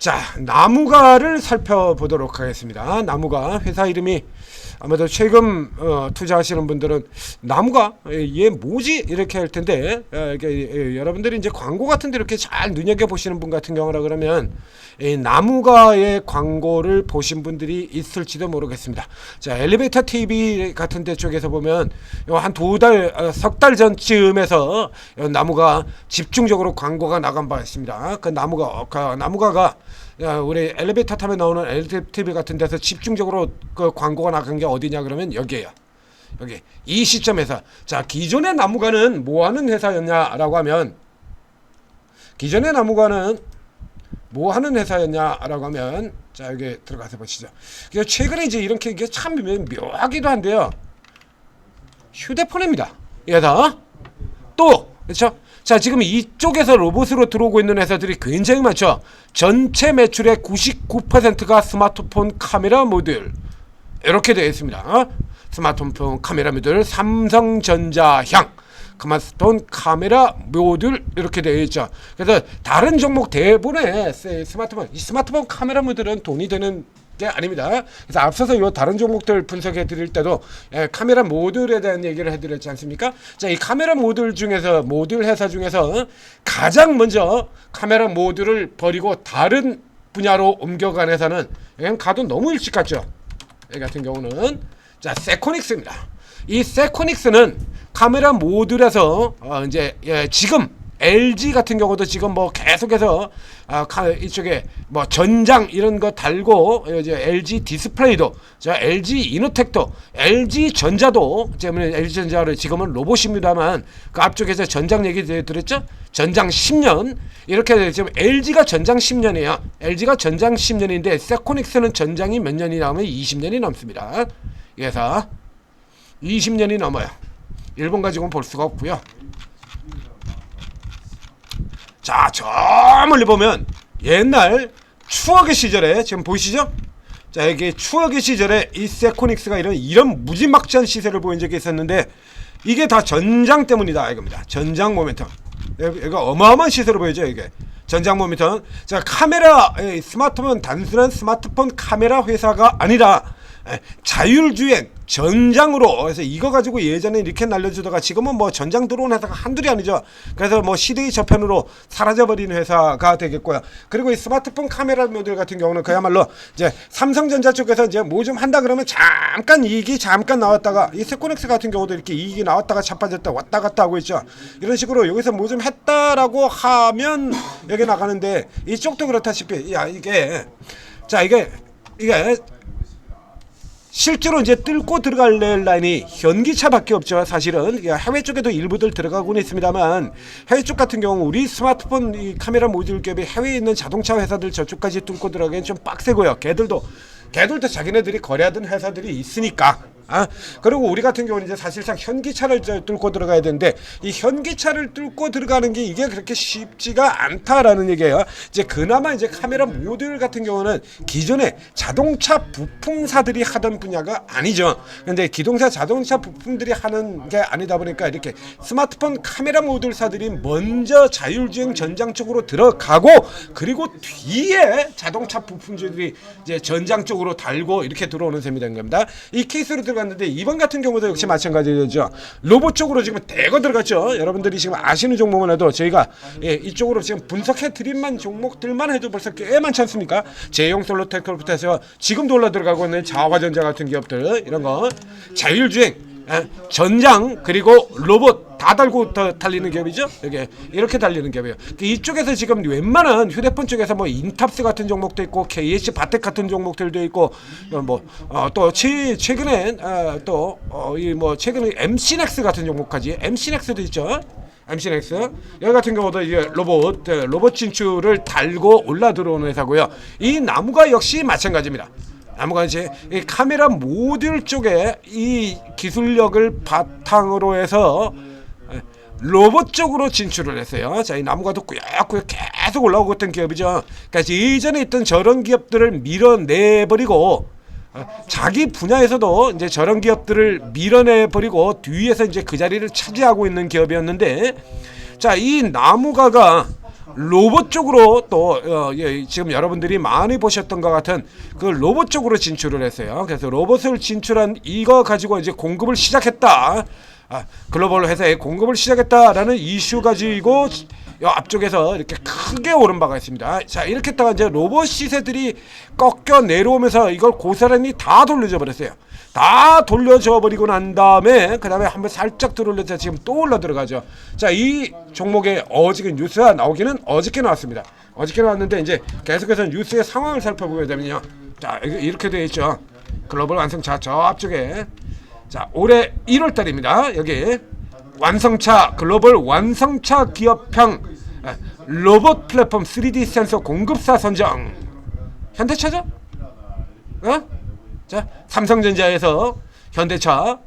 자, 나무가를 살펴보도록 하겠습니다. 나무가 회사 이름이 아마도 최근 투자하시는 분들은 나무가 얘 뭐지 이렇게 할 텐데 여러분들이 이제 광고 같은데 이렇게 잘 눈여겨 보시는 분 같은 경우라 그러면 이 나무가의 광고를 보신 분들이 있을지도 모르겠습니다. 자, 엘리베이터 TV 같은 데 쪽에서 보면 한 석 달 전쯤에서 나무가 집중적으로 광고가 나간 바 있습니다. 그 나무가가 우리 엘리베이터 타면 나오는 LTV 같은 데서 집중적으로 그 광고가 나간 게 어디냐 그러면 여기에요. 여기 이 시점에서 자, 기존의 나무가는 뭐 하는 회사였냐라고 하면 기존의 나무가는 뭐 하는 회사였냐라고 하면 자, 여기 들어가서 보시죠. 최근에 이제 이렇게 이게 참 묘하기도 한데요. 휴대폰입니다. 얘다 또 그렇죠? 자, 지금 이쪽에서 로봇으로 들어오고 있는 회사들이 굉장히 많죠. 전체 매출의 99%가 스마트폰 카메라 모듈 이렇게 되어 있습니다. 스마트폰 카메라 모듈 삼성전자향 스마트폰 카메라 모듈 이렇게 되어 있죠. 그래서 다른 종목 대부분의 스마트폰 카메라 모듈은 돈이 되는 게 아닙니다. 그래서 앞서서 이 다른 종목들 분석해 드릴 때도 카메라 모듈에 대한 얘기를 해드렸지 않습니까? 자, 이 카메라 모듈 중에서 모듈 회사 중에서 가장 먼저 카메라 모듈을 버리고 다른 분야로 옮겨간 회사는 그냥 가도 너무 일찍 갔죠. 이 같은 경우는 자, 세코닉스입니다. 이 세코닉스는 카메라 모듈에서 이제 지금 LG 같은 경우도 지금 뭐 계속해서 이쪽에 뭐 전장 이런 거 달고 이제 LG 디스플레이도 LG 이노텍도 LG 전자도 때문에 LG 전자를 지금은 로봇입니다만 그 앞쪽에서 전장 얘기 드렸죠. 전장 10년 이렇게 지금 LG가 전장 10년이에요. LG가 전장 10년인데 세코닉스는 전장이 몇 년이 나오면 20년이 넘습니다. 그래서 20년이 넘어요. 일본 가지고는 볼 수가 없고요. 자, 저 멀리 보면 옛날 추억의 시절에 지금 보이시죠? 자, 이게 추억의 시절에 이 세코닉스가 이런 무지막지한 시세를 보인 적이 있었는데 이게 다 전장 때문이다 이겁니다. 전장 모멘텀. 이거 어마어마한 시세로 보이죠, 이게. 전장 모멘텀. 자, 카메라 스마트폰 단순한 스마트폰 카메라 회사가 아니라 자율주행 전장으로 그래서 이거 가지고 예전에 이렇게 날려주다가 지금은 뭐 전장 들어온 회사가 한둘이 아니죠. 그래서 뭐 시대의 저편으로 사라져버린 회사가 되겠고요. 그리고 이 스마트폰 카메라 모듈 같은 경우는 그야말로 이제 삼성전자 쪽에서 이제 뭐 좀 한다 그러면 잠깐 이익이 잠깐 나왔다가 이 세코넥스 같은 경우도 이렇게 이익이 나왔다가 자빠졌다 왔다 갔다 하고 있죠. 이런 식으로 여기서 뭐 좀 했다라고 하면 여기 나가는데 이쪽도 그렇다시피 이게 실제로 이제 뚫고 들어갈 라인이 현기차밖에 없죠. 사실은 해외 쪽에도 일부들 들어가고는 있습니다만 해외 쪽 같은 경우 우리 스마트폰 이 카메라 모듈 겹이 해외에 있는 자동차 회사들 저쪽까지 뚫고 들어가기엔 좀 빡세고요. 걔들도 자기네들이 거래하던 회사들이 있으니까. 그리고 우리 같은 경우는 이제 사실상 현기차를 뚫고 들어가야 되는데 이 현기차를 뚫고 들어가는 게 이게 그렇게 쉽지가 않다라는 얘기예요. 이제 그나마 이제 카메라 모듈 같은 경우는 기존에 자동차 부품사들이 하던 분야가 아니죠. 근데 기동사 자동차 부품들이 하는 게 아니다 보니까 이렇게 스마트폰 카메라 모듈사들이 먼저 자율주행 전장 쪽으로 들어가고 그리고 뒤에 자동차 부품주들이 이제 전장 쪽으로 달고 이렇게 들어오는 셈이 된 겁니다. 이 케이스로 갔는데 이번 같은 경우도 역시 마찬가지죠. 로봇 쪽으로 지금 대거 들어갔죠. 여러분들이 지금 아시는 종목만 해도 저희가 이쪽으로 지금 분석해 드린 종목들만 해도 벌써 꽤 많지 않습니까? 제용 솔로테크부터 해서 지금도 올라 들어가고 있는 자화전자 같은 기업들 이런 거 자율주행 전장 그리고 로봇 다 달고 달리는 기업이죠. 이렇게 달리는 기업이에요. 이쪽에서 지금 웬만한 휴대폰 쪽에서 뭐 인탑스 같은 종목도 있고 KH 바텍 같은 종목들도 있고 또 최근에 최근에 MC넥스 같은 종목까지 MC넥스도 있죠. MC넥스 여기 같은 경우도 이제 로봇 진출을 달고 올라 들어오는 회사고요. 이 나무가 역시 마찬가지입니다. 나무가 이제 이 카메라 모듈 쪽에 이 기술력을 바탕으로 해서 로봇 쪽으로 진출을 했어요. 자, 이 나무가도 꾸역꾸역 계속 올라오고 있던 기업이죠. 그러니까 예전에 있던 저런 기업들을 밀어내버리고 자기 분야에서도 이제 저런 기업들을 밀어내버리고 뒤에서 이제 그 자리를 차지하고 있는 기업이었는데 자, 이 나무가가 로봇 쪽으로 또 지금 여러분들이 많이 보셨던 것 같은 그 로봇 쪽으로 진출을 했어요. 그래서 로봇을 진출한 이거 가지고 이제 공급을 시작했다. 글로벌 회사에 공급을 시작했다라는 이슈 가지고 앞쪽에서 이렇게 크게 오른 바가 있습니다. 자, 이렇게 했다가 이제 로봇 시세들이 꺾여 내려오면서 이걸 고스란히 다 돌려줘 버렸어요. 다 돌려줘 버리고 난 다음에 그 다음에 한번 살짝 들어올려서 지금 또 올라 들어가죠. 자, 이 종목에 어저께 뉴스가 나오기는 어저께 나왔습니다. 어저께 나왔는데 이제 계속해서 뉴스의 상황을 살펴보게 되면요. 자, 이렇게 되어 있죠. 글로벌 완성차 저 앞쪽에. 자, 올해 1월 달입니다. 여기 완성차 글로벌 완성차 기업형 로봇 플랫폼 3D 센서 공급사 선정. 현대차죠? 자, 삼성전자에서 현대차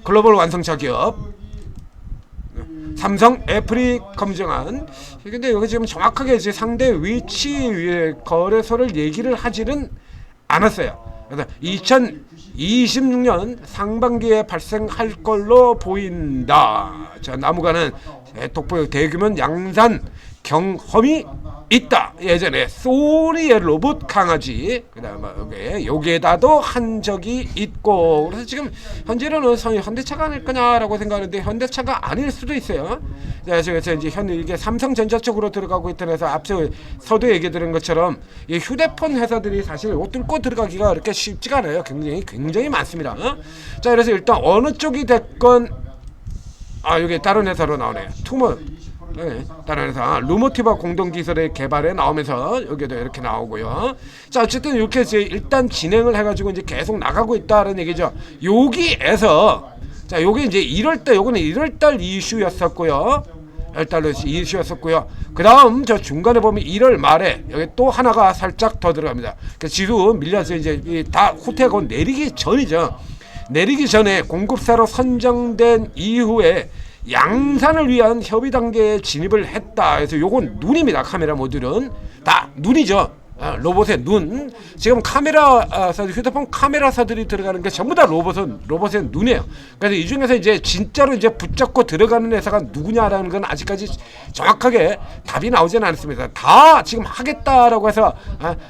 글로벌 완성차 기업 삼성 애플이 검증한. 근데 여기 지금 정확하게 이제 상대 위치 거래소를 얘기를 하지는 않았어요. 그래서 2026년 상반기에 발생할 걸로 보인다. 자, 나무가는 독보적 대규모 양산 경험이 있다. 예전에 소니의 로봇 강아지, 그다음에 여기에다도 한 적이 있고, 그래서 지금 현재로는 현대차가 아닐 거냐라고 생각하는데 현대차가 아닐 수도 있어요. 그래서 이제 이게 삼성전자 쪽으로 들어가고 있다 해서 앞서 서도 얘기 들은 것처럼 이 휴대폰 회사들이 사실 옷 뚫고 들어가기가 그렇게 쉽지가 않아요. 굉장히 많습니다. 자, 그래서 일단 어느 쪽이 됐건 여기 다른 회사로 나오네요. 투모. 네, 다른 회사 루모티바 공동기술의 개발에 나오면서 여기도 이렇게 나오고요. 자, 어쨌든 이렇게 이제 일단 진행을 해가지고 이제 계속 나가고 있다는 얘기죠. 여기에서 자, 요게 이제 1월달, 요거는 1월달 이슈였었고요. 1월달 이슈였었고요. 그 다음 저 중간에 보면 1월 말에 여기 또 하나가 살짝 더 들어갑니다. 그 지수 밀려서 이제 다 후퇴하고 내리기 전이죠. 내리기 전에 공급사로 선정된 이후에 양산을 위한 협의 단계에 진입을 했다. 그래서 요건 눈입니다. 카메라 모듈은 다 눈이죠. 로봇의 눈. 지금 휴대폰 카메라사들이 들어가는 게 전부 다 로봇의 눈이에요. 그래서 이 중에서 이제 진짜로 이제 붙잡고 들어가는 회사가 누구냐라는 건 아직까지 정확하게 답이 나오지는 않습니다. 다 지금 하겠다라고 해서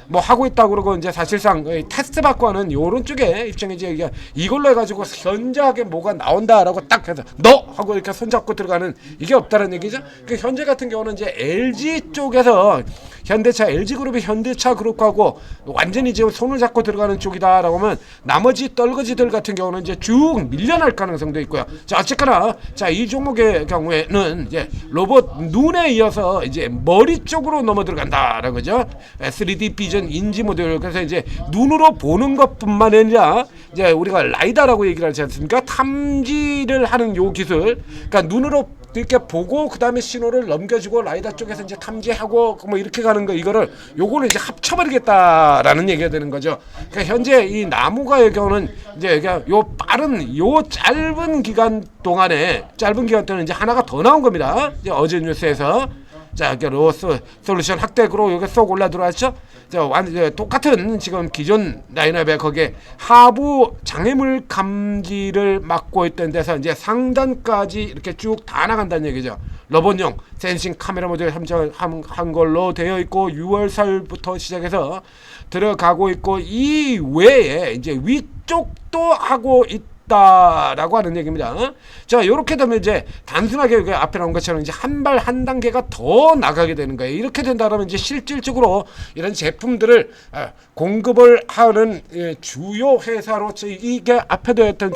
뭐 하고 있다고 그러고 이제 사실상 테스트 받고 하는 요런 쪽에 입장에 이제 이걸로 해가지고 현저하게 뭐가 나온다라고 딱 해서 너 하고 이렇게 손잡고 들어가는 이게 없다는 얘기죠. 그 현재 같은 경우는 이제 LG 쪽에서 현대차, LG그룹이 현대차 그룹하고 완전히 지금 손을 잡고 들어가는 쪽이다라고 하면 나머지 떨거지들 같은 경우는 이제 쭉 밀려날 가능성도 있고요. 자, 어쨌거나 자, 이 종목의 경우에는 이제 로봇 눈에 이어서 이제 머리 쪽으로 넘어 들어간다라는 거죠. 3D 비전 인지 모듈. 그래서 이제 눈으로 보는 것뿐만 아니라 이제 우리가 라이다라고 얘기를 하지 않습니까? 탐지를 하는 요 기술. 그러니까 눈으로 이렇게 보고 그 다음에 신호를 넘겨주고 라이다 쪽에서 이제 탐지하고 뭐 이렇게 가는 거, 이거를 요거를 이제 합쳐버리겠다라는 얘기가 되는 거죠. 그러니까 현재 이 나무가의 경우는 이제 요 빠른 요 짧은 기간 동안에 이제 하나가 더 나온 겁니다. 이제 어제 뉴스에서. 자, 로스 솔루션 학대그로 여기 쏙 올라 들어왔죠. 똑같은 지금 기존 라인업에 거기에 하부 장애물 감지를 맡고 있던 데서 이제 상단까지 이렇게 쭉 다 나간다는 얘기죠. 로봇용 센싱 카메라 모듈 한 걸로 되어 있고 6월살부터 시작해서 들어가고 있고, 이 외에 이제 위쪽도 하고 있다라고 하는 얘기입니다. 자, 이렇게 되면 이제 단순하게 여기 앞에 나온 것처럼 이제 한 발 한 단계가 더 나가게 되는 거예요. 이렇게 된다면 이제 실질적으로 이런 제품들을 공급을 하는 주요 회사로, 이게 앞에도 했던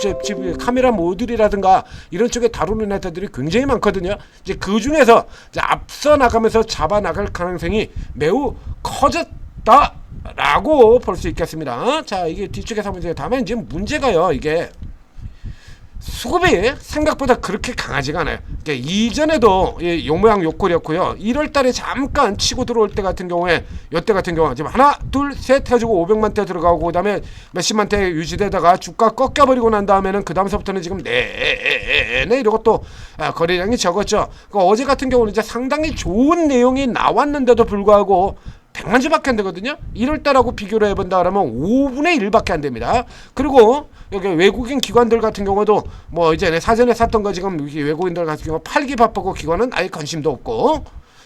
카메라 모듈이라든가 이런 쪽에 다루는 회사들이 굉장히 많거든요. 이제 그 중에서 이제 앞서 나가면서 잡아 나갈 가능성이 매우 커졌다라고 볼 수 있겠습니다. 자, 이게 뒤쪽에서 보면 다만 이제 문제가요, 이게 수급이 생각보다 그렇게 강하지가 않아요. 그러니까 이전에도 요모양 요꼴이었고요. 1월달에 잠깐 치고 들어올 때 같은 경우에, 요때 같은 경우는 지금 하나 둘 셋 해주고 500만대 들어가고 그다음에 몇십만대 유지되다가 주가 꺾여버리고 난 다음에는 그 다음서부터는 지금 네네 이러고 또 거래량이 적었죠. 그러니까 어제 같은 경우는 이제 상당히 좋은 내용이 나왔는데도 불구하고 100만 주밖에 안 되거든요. 1월달하고 비교를 해본다 그러면 5분의 1밖에 안 됩니다. 그리고 여기 외국인 기관들 같은 경우도 뭐 이제 사전에 샀던 거 지금 외국인들 같은 경우 팔기 바쁘고 기관은 아예 관심도 없고,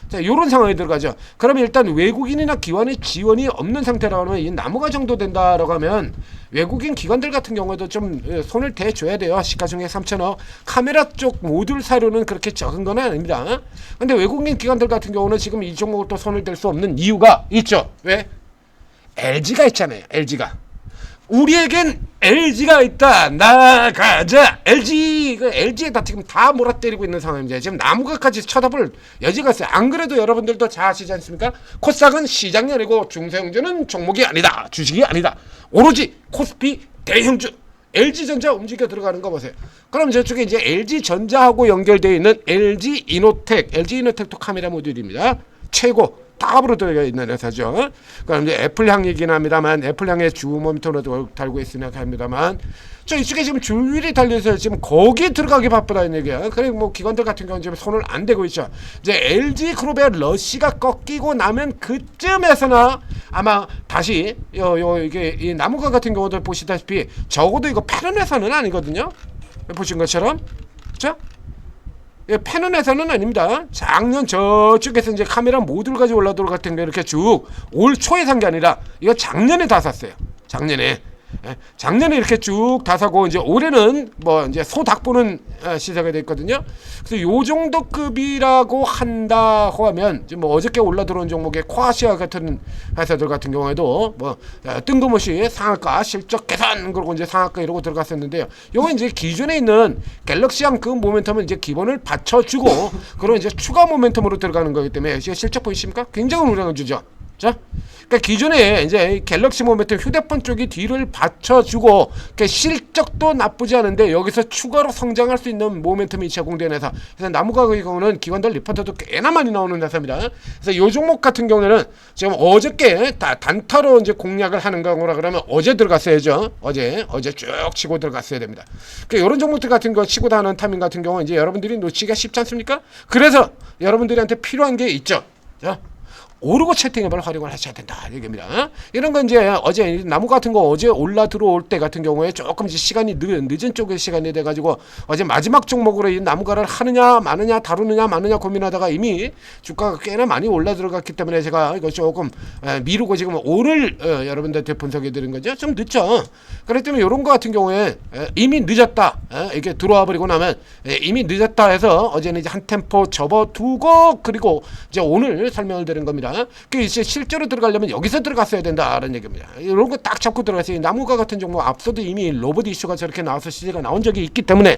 자, 요런 상황에 들어가죠. 그러면 일단 외국인이나 기관의 지원이 없는 상태라면 이 나무가 정도 된다라고 하면 외국인 기관들 같은 경우도 좀 손을 대줘야 돼요. 시가총액 3천억. 카메라 쪽 모듈 사료는 그렇게 적은 건 아닙니다. 근데 외국인 기관들 같은 경우는 지금 이 종목을 또 손을 댈 수 없는 이유가 있죠. 왜? LG가 있잖아요. LG가. 우리에겐 LG가 있다. 나가자. LG에다 지금 다 몰아때리고 있는 상황입니다. 지금 나무가까지 쳐다볼 여지가 있어요. 안 그래도 여러분들도 잘 아시지 않습니까? 코스닥은 시장이 아니고 중소형주는 종목이 아니다. 주식이 아니다. 오로지 코스피 대형주. LG전자 움직여 들어가는 거 보세요. 그럼 저쪽에 이제 LG전자하고 연결되어 있는 LG이노텍도 카메라 모듈입니다. 최고. 탑으로 들어가 있는 회사죠. 그럼 이제 애플향이긴 합니다만, 애플향의 주 모니터로 달고 있으니까 합니다만, 저 이쪽에 지금 주율이 달려서 지금 거기 들어가기 바쁘다는 얘기야. 그래 뭐 기관들 같은 경우는 지금 손을 안 대고 있죠. 이제 LG 그룹의 러시가 꺾이고 나면 그쯤에서나 아마 다시 이게 이 나무가 같은 경우도 보시다시피 적어도 이거 패는 회사는 아니거든요. 보신 것처럼, 자. 패는 회사는 아닙니다. 작년 저쪽에서 이제 카메라 모듈 가지고 올라들어 같은 게 이렇게 쭉 올 초에 산 게 아니라 이거 작년에 다 샀어요. 작년에 이렇게 쭉 다 사고 이제 올해는 뭐 이제 소닭 보는 시세가 됐거든요. 그래서 요 정도 급이라고 한다고 하면 지금 뭐 어저께 올라 들어온 종목의 코아시아 같은 회사들 같은 경우에도 뭐 뜬금없이 상한가 실적 개선 그러고 이제 상한가 이러고 들어갔었는데요. 요거 이제 기존에 있는 갤럭시랑 그 모멘텀은 이제 기본을 받쳐주고 그런 이제 추가 모멘텀으로 들어가는 거기 때문에 실적 보이십니까? 굉장히 우량을 주죠. 자, 그러니까 기존에 이제 갤럭시 모멘텀 휴대폰 쪽이 뒤를 받쳐주고 그러니까 실적도 나쁘지 않은데 여기서 추가로 성장할 수 있는 모멘텀이 제공되는 회사. 그래서 나무가의 경우는 기관들 리포트도 꽤나 많이 나오는 회사입니다. 그래서 요 종목 같은 경우에는 지금 어저께 단타로 이제 공략을 하는 거라 그러면 어제 들어갔어야죠. 어제 쭉 치고 들어갔어야 됩니다. 그러니까 이런 종목들 같은 거 치고 다는 타밍 같은 경우 이제 여러분들이 놓치기가 쉽지 않습니까? 그래서 여러분들한테 필요한 게 있죠. 자. 오르고 채팅앱을 활용을 하셔야 된다 얘기입니다. 이런 건 이제 어제 나무 같은 거 어제 올라 들어올 때 같은 경우에 조금 이제 시간이 늦은 쪽의 시간이 돼가지고 어제 마지막 종목으로 이 나무가를 하느냐 마느냐 다루느냐 마느냐 고민하다가 이미 주가가 꽤나 많이 올라 들어갔기 때문에 제가 이거 조금 미루고 지금 오늘 여러분들한테 분석해 드린 거죠. 좀 늦죠. 그렇기 때문에 이런 거 같은 경우에 이미 늦었다 이렇게 들어와 버리고 나면 이미 늦었다 해서 어제는 이제 한 템포 접어두고 그리고 이제 오늘 설명을 드린 겁니다. 그 이제 실제로 들어가려면 여기서 들어갔어야 된다라는 얘기입니다. 이런 거 딱 잡고 들어갔어요. 나무가 같은 종목 앞서도 이미 로봇 이슈가 저렇게 나와서 시세가 나온 적이 있기 때문에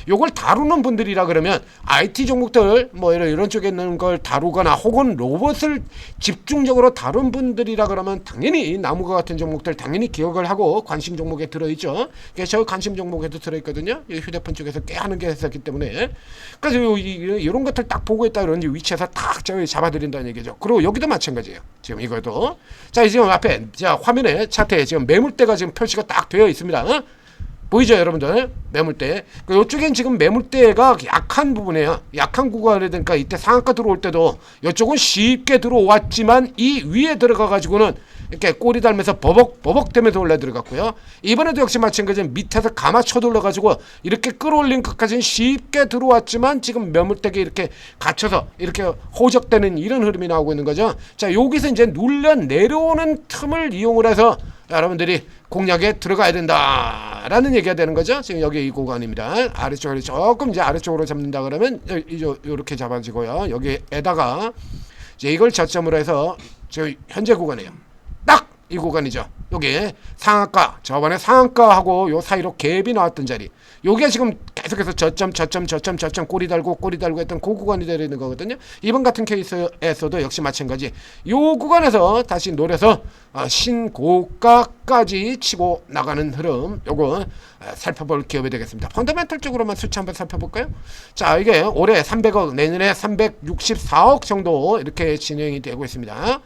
요걸 다루는 분들이라 그러면 IT 종목들 뭐 이런 쪽에 있는 걸 다루거나 혹은 로봇을 집중적으로 다룬 분들이라 그러면 당연히 나무가 같은 종목들 당연히 기억을 하고 관심 종목에 들어있죠. 그래서 저 관심 종목에도 들어있거든요. 휴대폰 쪽에서 꽤 하는 게 했었기 때문에 그래서 이런 것들 딱 보고 있다 그런 위치에서 딱 잡아드린다는 얘기죠. 그리고 여기도 마찬가지예요. 지금 이것도 자 지금 앞에 자 화면에 차트에 지금 매물대가 지금 표시가 딱 되어 있습니다. 보이죠 여러분들? 매물대. 이쪽엔 지금 매물대가 약한 부분이에요. 약한 구간이 되니까 이때 상한가 들어올 때도 이쪽은 쉽게 들어왔지만 이 위에 들어가 가지고는 이렇게 꼬리 달면서 버벅 되면서 올라 들어갔고요. 이번에도 역시 마찬가지로 밑에서 가마쳐 돌려 가지고 이렇게 끌어올린 것까지는 쉽게 들어왔지만 지금 매물대가 이렇게 갇혀서 이렇게 호적되는 이런 흐름이 나오고 있는 거죠. 자 여기서 이제 눌려 내려오는 틈을 이용을 해서 여러분들이 공략에 들어가야 된다라는 얘기가 되는 거죠. 지금 여기 이 구간입니다. 아래쪽으로 조금 이제 아래쪽으로 잡는다 그러면 이렇게 잡아지고요. 여기에다가 이제 이걸 저점으로 해서 저 현재 구간이에요. 딱 이 구간이죠. 여기 상한가 저번에 상한가하고 요 사이로 갭이 나왔던 자리. 요게 지금 계속해서 저점 꼬리 달고 했던 그 구간이 되는 거거든요. 이번 같은 케이스에서도 역시 마찬가지. 요 구간에서 다시 노려서 신고가까지 치고 나가는 흐름 요거 살펴볼 기업이 되겠습니다. 펀더멘털적으로만 수치 한번 살펴볼까요? 자 이게 올해 300억 내년에 364억 정도 이렇게 진행이 되고 있습니다.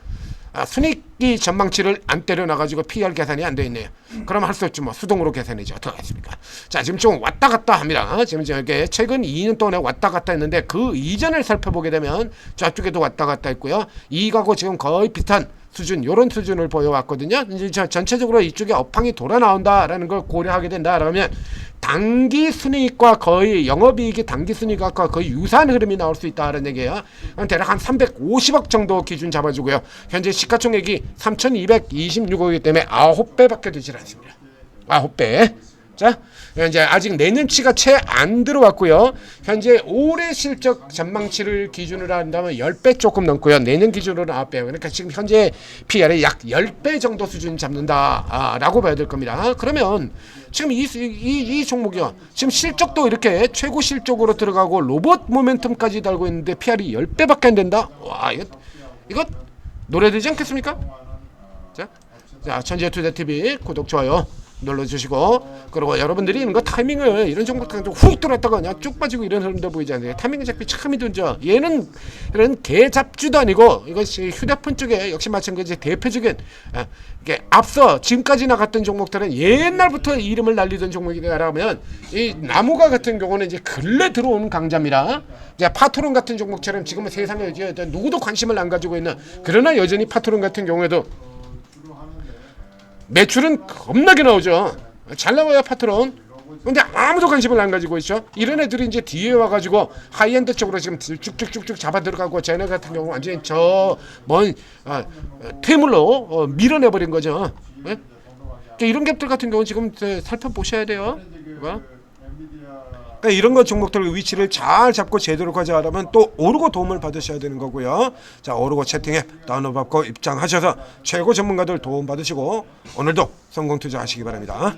순이익 전망치를 안 때려놔가지고 PR 계산이 안 돼 있네요. 그럼 할 수 없지 뭐 수동으로 계산이죠. 어떻게 하겠습니까? 자 지금 좀 왔다 갔다 합니다. 지금 이게 최근 2년 동안에 왔다 갔다 했는데 그 이전을 살펴보게 되면 저쪽에도 왔다 갔다 했고요. 이익하고 지금 거의 비슷한 수준 이런 수준을 보여왔거든요. 이제 전체적으로 이쪽에 업황이 돌아 나온다라는 걸 고려하게 된다라면 단기 순이익과 거의 영업이익이 단기 순이익과 거의 유사한 흐름이 나올 수 있다는 얘기예요. 대략 한 350억 정도 기준 잡아주고요. 현재 시가총액이 3,226억이기 때문에 9배밖에 되질 않습니다. 9배. 자, 이제 아직 내년치가 채 안 들어왔고요. 현재 올해 실적 전망치를 기준으로 한다면 10배 조금 넘고요. 내년 기준으로 9배. 그러니까 지금 현재 PR이 약 10배 정도 수준 잡는다라고 봐야 될 겁니다. 그러면 지금 이 종목이요. 지금 실적도 이렇게 최고 실적으로 들어가고 로봇 모멘텀까지 달고 있는데 PR이 10배밖에 안 된다. 와, 이거 노래되지 않겠습니까? 자, 천재투자TV 구독, 좋아요 눌러주시고, 그리고 여러분들이 이런 거 타이밍을 이런 종목들 훅 들어왔다가 그냥 쭉 빠지고 이런 흐름도 보이지 않아요. 타이밍이 잡기 참 힘들죠. 얘는 이런 개잡주도 아니고 이것이 휴대폰 쪽에 역시 마찬가지 대표적인 이게 앞서 지금까지 나갔던 종목들은 옛날부터 이름을 날리던 종목이라면 이 나무가 같은 경우는 이제 근래 들어오는 강자입니다. 이제 파트론 같은 종목처럼 지금은 세상에 이제 누구도 관심을 안 가지고 있는, 그러나 여전히 파트론 같은 경우에도 매출은 겁나게 나오죠. 잘 나와요 파트론. 근데 아무도 관심을 안 가지고 있죠. 이런 애들이 이제 뒤에 와가지고 하이엔드 쪽으로 지금 쭉쭉쭉쭉 잡아 들어가고, 쟤네 같은 경우 완전히 저먼 퇴물로 밀어내버린 거죠. 네? 이런 갭들 같은 경우 지금 살펴보셔야 돼요. 그러니까 이런 것 종목들 위치를 잘 잡고 제대로 가져가려면 또 오르고 도움을 받으셔야 되는 거고요. 자, 오르고 채팅앱 다운로드받고 입장하셔서 최고 전문가들 도움 받으시고 오늘도 성공 투자하시기 바랍니다.